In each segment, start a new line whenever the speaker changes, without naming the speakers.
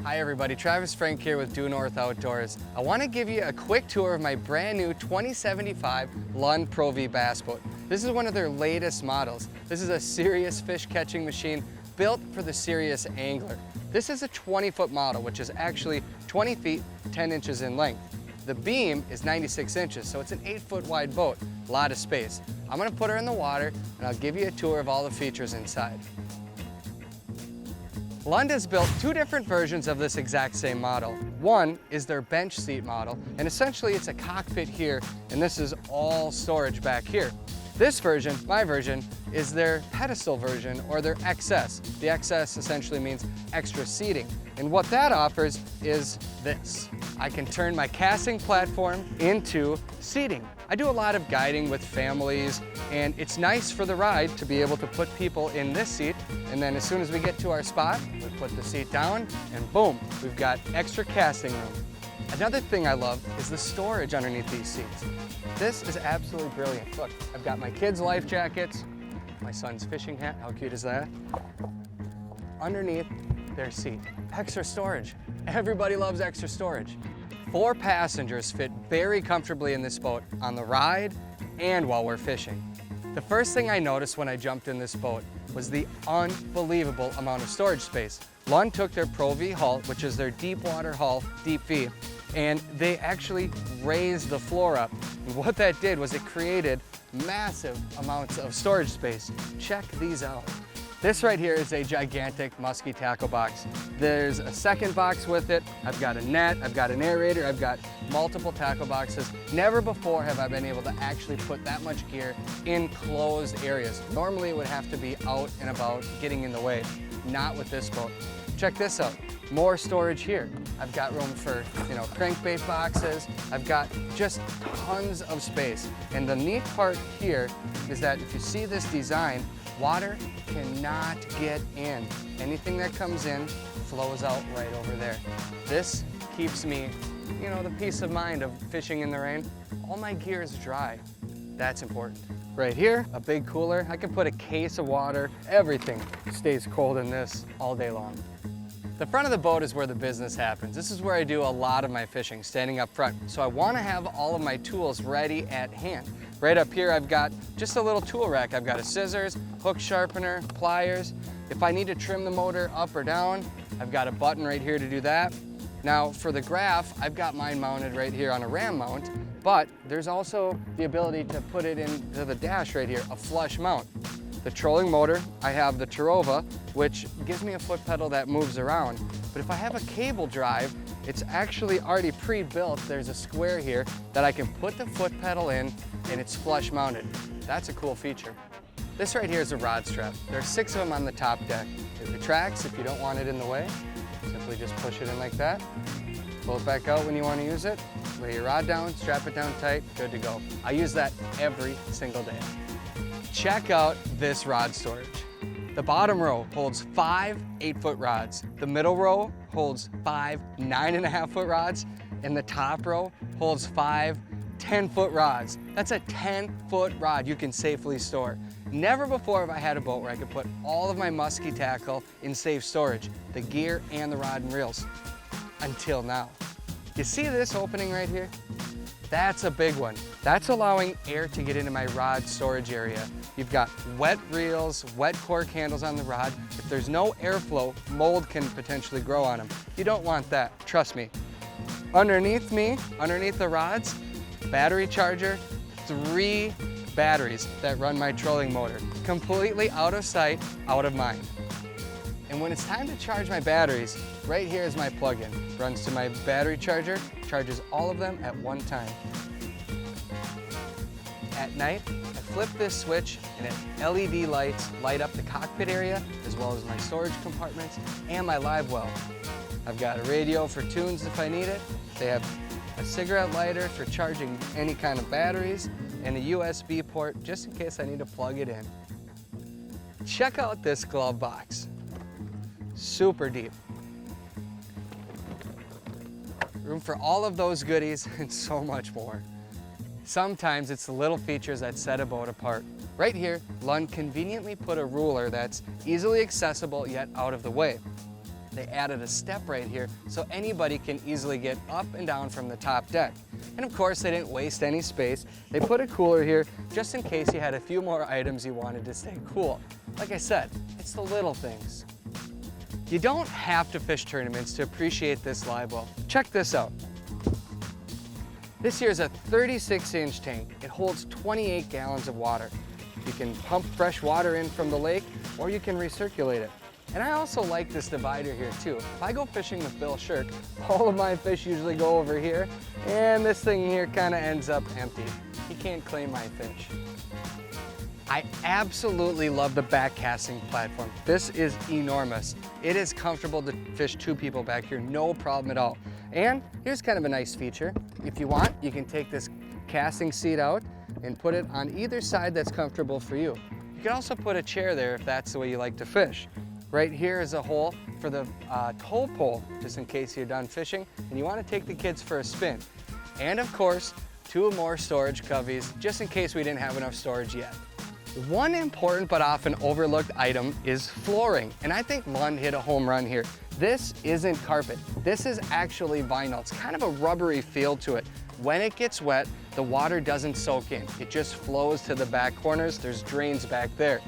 Hi everybody, Travis Frank here with Due North Outdoors. I want to give you a quick tour of my brand new 2075 Lund Pro V bass boat. This is one of their latest models. This is a serious fish catching machine built for the serious angler. This is a 20-foot model, which is actually 20 feet, 10 inches in length. The beam is 96 inches, so it's an 8-foot wide boat, a lot of space. I'm going to put her in the water and I'll give you a tour of all the features inside. Lund has built two different versions of this exact same model. One is their bench seat model, and essentially it's a cockpit here, and this is all storage back here. This version, my version, is their pedestal version, or their XS. The XS essentially means extra seating, and what that offers is this. I can turn my casting platform into seating. I do a lot of guiding with families, and it's nice for the ride to be able to put people in this seat, and then as soon as we get to our spot, we put the seat down, and boom, we've got extra casting room. Another thing I love is the storage underneath these seats. This is absolutely brilliant. Look, I've got my kids' life jackets, my son's fishing hat, how cute is that? Underneath their seat. Extra storage. Everybody loves extra storage. 4 passengers fit very comfortably in this boat on the ride and while we're fishing. The first thing I noticed when I jumped in this boat was the unbelievable amount of storage space. Lund took their Pro V hull, which is their deep water hull, deep V, and they actually raised the floor up. And what that did was it created massive amounts of storage space. Check these out. This right here is a gigantic musky tackle box. There's a second box with it. I've got a net, I've got an aerator, I've got multiple tackle boxes. Never before have I been able to actually put that much gear in closed areas. Normally it would have to be out and about, getting in the way. Not with this boat. Check this out. More storage here. I've got room for, crankbait boxes. I've got just tons of space. And the neat part here is that if you see this design, water cannot get in. Anything that comes in flows out right over there. This keeps me, the peace of mind of fishing in the rain. All my gear is dry. That's important. Right here, a big cooler. I can put a case of water. Everything stays cold in this all day long. The front of the boat is where the business happens. This is where I do a lot of my fishing, standing up front. So I want to have all of my tools ready at hand. Right up here, I've got just a little tool rack. I've got a scissors, hook sharpener, pliers. If I need to trim the motor up or down, I've got a button right here to do that. Now for the graph, I've got mine mounted right here on a ram mount, but there's also the ability to put it into the dash right here, a flush mount. The trolling motor, I have the Tarova, which gives me a foot pedal that moves around. But if I have a cable drive, it's actually already pre-built. There's a square here that I can put the foot pedal in, and it's flush mounted. That's a cool feature. This right here is a rod strap. There are 6 of them on the top deck. It retracts if you don't want it in the way. Simply just push it in like that. Pull it back out when you want to use it. Lay your rod down, strap it down tight, good to go. I use that every single day. Check out this rod storage. The bottom row holds 5 8-foot rods. The middle row holds 5 9.5-foot rods. And the top row holds 5 10-foot rods. That's a 10-foot rod you can safely store. Never before have I had a boat where I could put all of my musky tackle in safe storage, the gear and the rod and reels, until now. You see this opening right here? That's a big one. That's allowing air to get into my rod storage area. You've got wet reels, wet cork handles on the rod. If there's no airflow, mold can potentially grow on them. You don't want that, trust me. Underneath me, underneath the rods, battery charger, 3 batteries that run my trolling motor. Completely out of sight, out of mind. And when it's time to charge my batteries, right here is my plug-in. Runs to my battery charger, charges all of them at one time. At night, I flip this switch and LED lights light up the cockpit area, as well as my storage compartments and my live well. I've got a radio for tunes if I need it. They have a cigarette lighter for charging any kind of batteries, and a USB port just in case I need to plug it in. Check out this glove box. Super deep. Room for all of those goodies and so much more. Sometimes it's the little features that set a boat apart. Right here, Lund conveniently put a ruler that's easily accessible yet out of the way. they added a step right here so anybody can easily get up and down from the top deck. And of course, they didn't waste any space. They put a cooler here just in case you had a few more items you wanted to stay cool. Like I said, it's the little things. You don't have to fish tournaments to appreciate this live well. Check this out. This here is a 36-inch tank. It holds 28 gallons of water. You can pump fresh water in from the lake, or you can recirculate it. And I also like this divider here too. If I go fishing with Bill Shirk, all of my fish usually go over here, and this thing here kind of ends up empty. He can't claim my fish. I absolutely love the back casting platform. This is enormous. It is comfortable to fish 2 people back here, no problem at all. And here's kind of a nice feature. If you want, you can take this casting seat out and put it on either side that's comfortable for you. You can also put a chair there if that's the way you like to fish. Right here is a hole for the tow pole, just in case you're done fishing and you want to take the kids for a spin. And of course, 2 more storage coveys, just in case we didn't have enough storage yet. One important but often overlooked item is flooring, and I think Lund hit a home run here. This isn't carpet. This is actually vinyl. It's kind of a rubbery feel to it. When it gets wet, the water doesn't soak in. It just flows to the back corners. There's drains back there.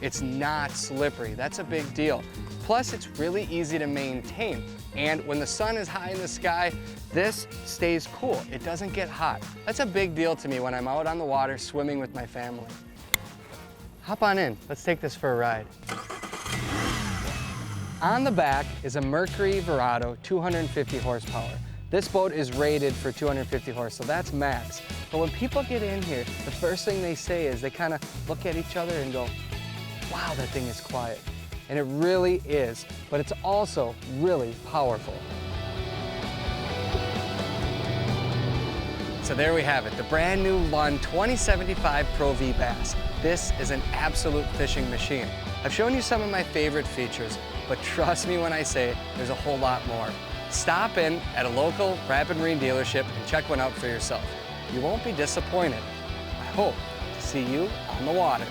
It's not slippery. That's a big deal. Plus, it's really easy to maintain. And when the sun is high in the sky, this stays cool. It doesn't get hot. That's a big deal to me when I'm out on the water swimming with my family. Hop on in, let's take this for a ride. On the back is a Mercury Verado 250 horsepower. This boat is rated for 250 horse, so that's max. But when people get in here, the first thing they say is they kind of look at each other and go, wow, that thing is quiet. And it really is, but it's also really powerful. So there we have it, the brand new Lund 2075 Pro V Bass. This is an absolute fishing machine. I've shown you some of my favorite features, but trust me when I say there's a whole lot more. Stop in at a local Rapid Marine dealership and check one out for yourself. You won't be disappointed. I hope to see you on the water.